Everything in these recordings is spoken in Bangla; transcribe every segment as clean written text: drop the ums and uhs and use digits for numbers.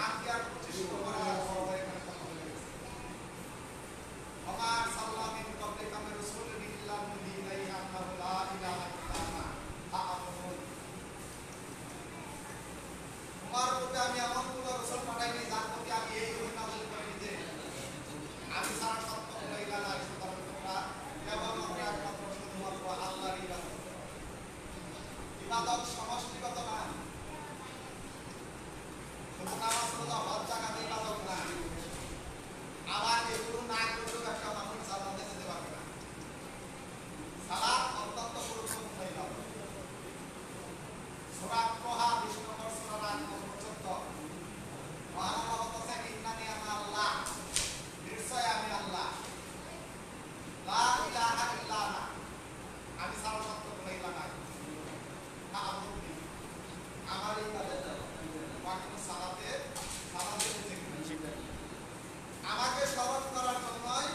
আজকে আর 25 নম্বর আর বড় এখানে কথা বলে গেছে আমার সাল্লামিন কবলে কামে রাসূল বিল্লাহ মুদিনাই আল্লাহু লা ইলাহা ইল্লাল্লাহ আ'লামুন তোমার প্রতি আমি এমন কোন রাসূল পাঠাইনি যার প্রতি আমি এই ওহী নাযিল করিনি যে আমি সারা সত্য লা ইলাহা ইল্লাল্লাহ তোমরা কেবলমাত্র একমাত্র শুধুমাত্র আল্লাহর ইবাদত ইবাদত সমষ্টিগত না শুধু নামাজ রোজা হজ জাকাত ইবাদত না আবার এগুলো না করলেও একটা মানুষ জান্নাতে যেতে পারবে না সালাত অত্যন্ত গুরুত্বপূর্ণ ইবাদত সূরা তোহা 20 নম্বর সূরা 8 নম্বর 14 মহান আল্লাহ বলতেছেন ইন্নানি আনা আল্লাহ নিশ্চয় আমি আল্লাহ লা ইলাহা ইল্লা আনা আমি সারা সত্য কোনো ইলাহ নাই না আবুদি আমার ইবাদত বাকি সালাতে জিকির আমাকে স্মরণ করার জন্যই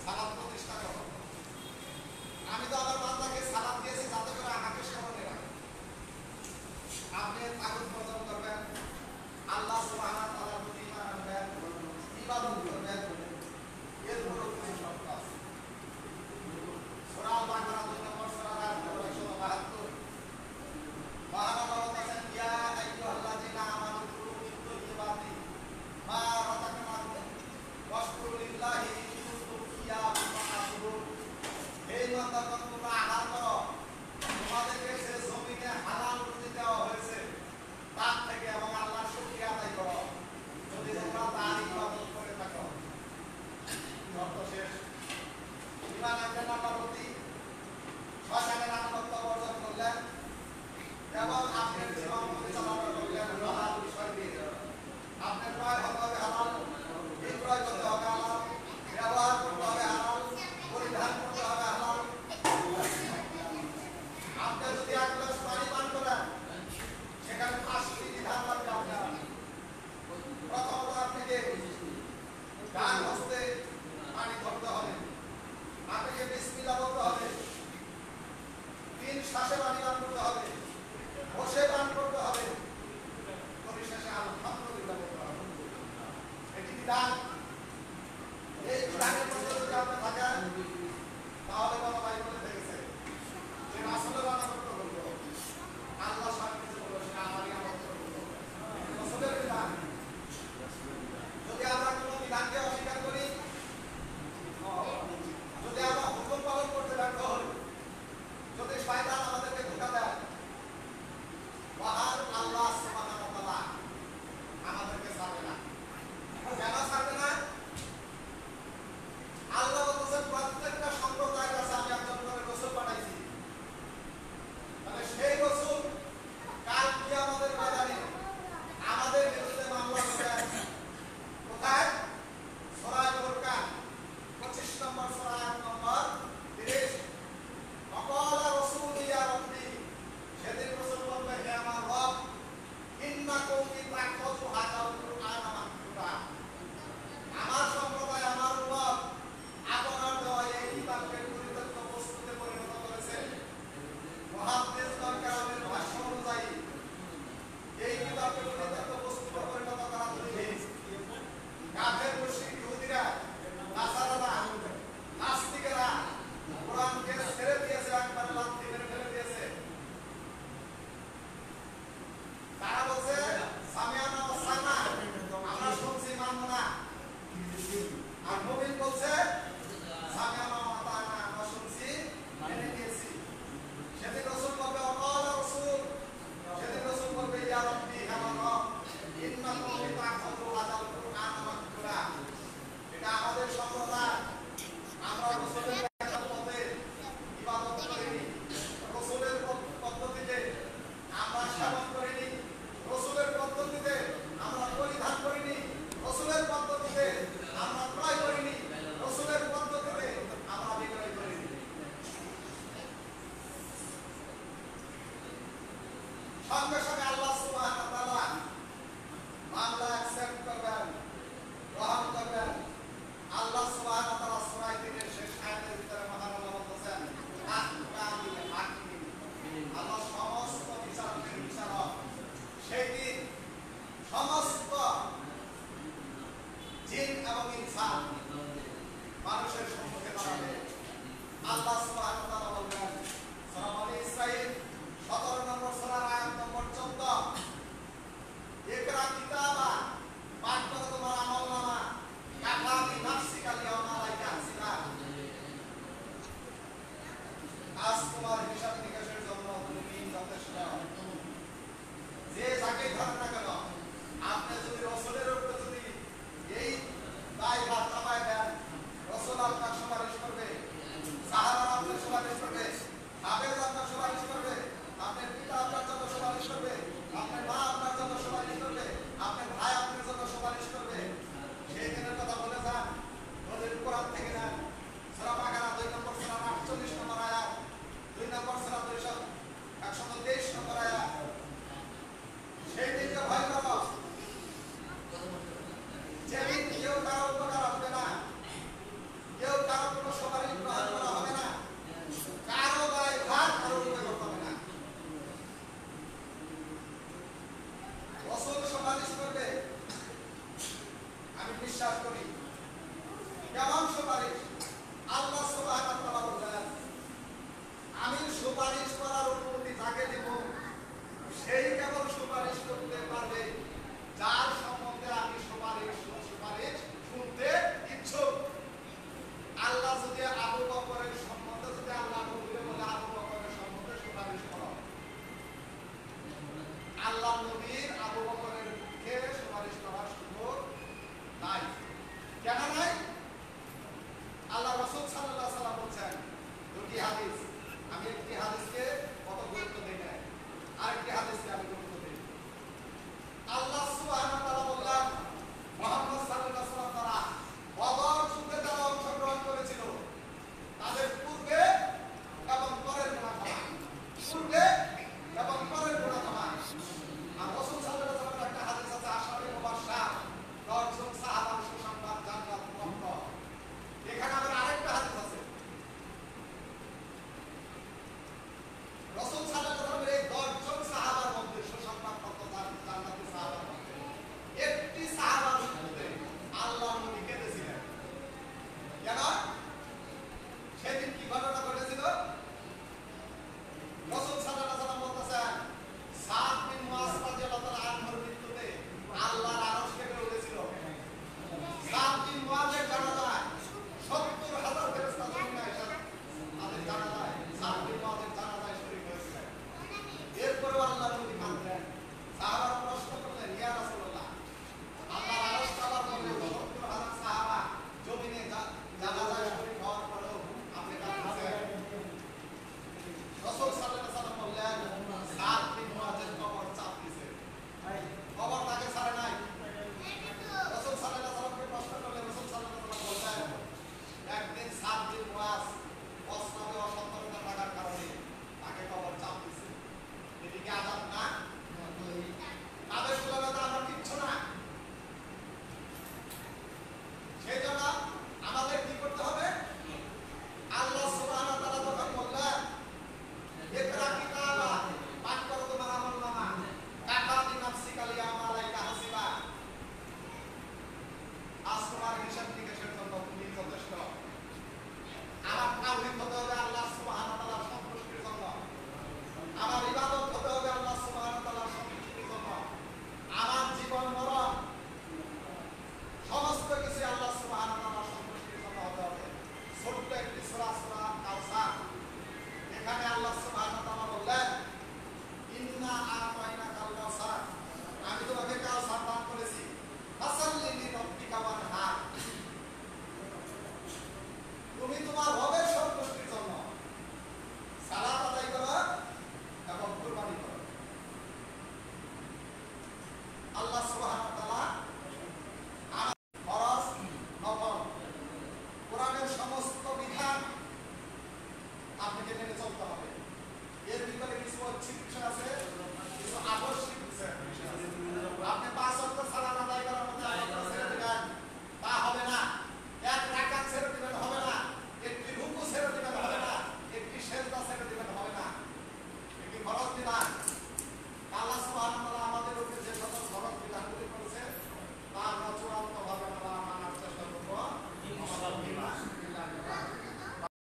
সালাত প্রতিষ্ঠা করো আমি তো আমার বান্দাকে সালাত দিয়েছি যাতে করে আমাকে স্মরণে রাখে আপনি তাগুত বর্জন করবেন আল্লাহ সুবহানাহু ওয়া তাআলার প্রতি ঈমান আনবেন ইবাদত করবেন এর বড় কোনো শর্ত আছে সূরা আল-বাকারা 2 নম্বর সূরা 172 মহান আল্লাহ বলেন ইয়া আইয়ুহাল্লাযীনা আমানু কুলু মিন তাইয়্যিবাতি মা রাযাকনাকুম ওয়াশকুরুলিল্লাহি ইন কুনতুম ইয়্যাহু তা'বুদুন এই বান্দাগণ তোমরা আহার করো তোমাদেরকে যে জমিনে হালাল রুজি দেওয়া হয়েছে তার থেকে এবং আল্লাহর শুকরিয়া আদায় করো যদি তোমরা তার ইবাদত করে থাকো শর্ত শেষ ঈমান আনলেন আল্লাহর প্রতি শয়তানের আনুগত্য বর্জন করলেন এবং আপনার জীবন পরিচালনা করলেন হালাল বিষয় দিয়ে আপনার ক্রয় হতে হবে হালাল বিক্রয় করতে হবে হালাল ব্যবহার করতে হবে হালাল পরিধান করতে হবে হালাল আপনি যদি এক গ্লাস পানি পান করেন সেখানে 5টি বিধান লাগবে আপনার প্রথমত আপনাকে ডান হস্তে পানি ধরতে হবে আপনাকে বিসমিল্লাহ বলতে হবে 3 শ্বাসে পানি পান করতে হবে বসে পান করতে হবে পরিশেষে আলহামদুলিল্লাহ বলতে হবে এটি বিধান এই বিধানের মধ্যে যদি আপনি থাকেন তাহলে বাবা ভাই বলে দেখেছে যে আসলে বানা করতে বলবো আল্লাহ সামনে কিছু বলবো সেটা আমারই আমল করতে বলবো আসলে বিধান যদি আমরা কোনো বিধানকে অস্বীকার করি যদি আমরা হুকুম পালন করতে ব্যর্থ হই যদি শয়তান আমাদেরকে ধোঁকা দেয় বিশ্বাস করি। কেমন সুপারিশ? আল্লাহ সুবহানাহু ওয়া তাআলা বলেন, আমি সুপারিশ করার অনুমতি তাকে দেব, সেই কেবল সুপারিশ করতে পারবে যার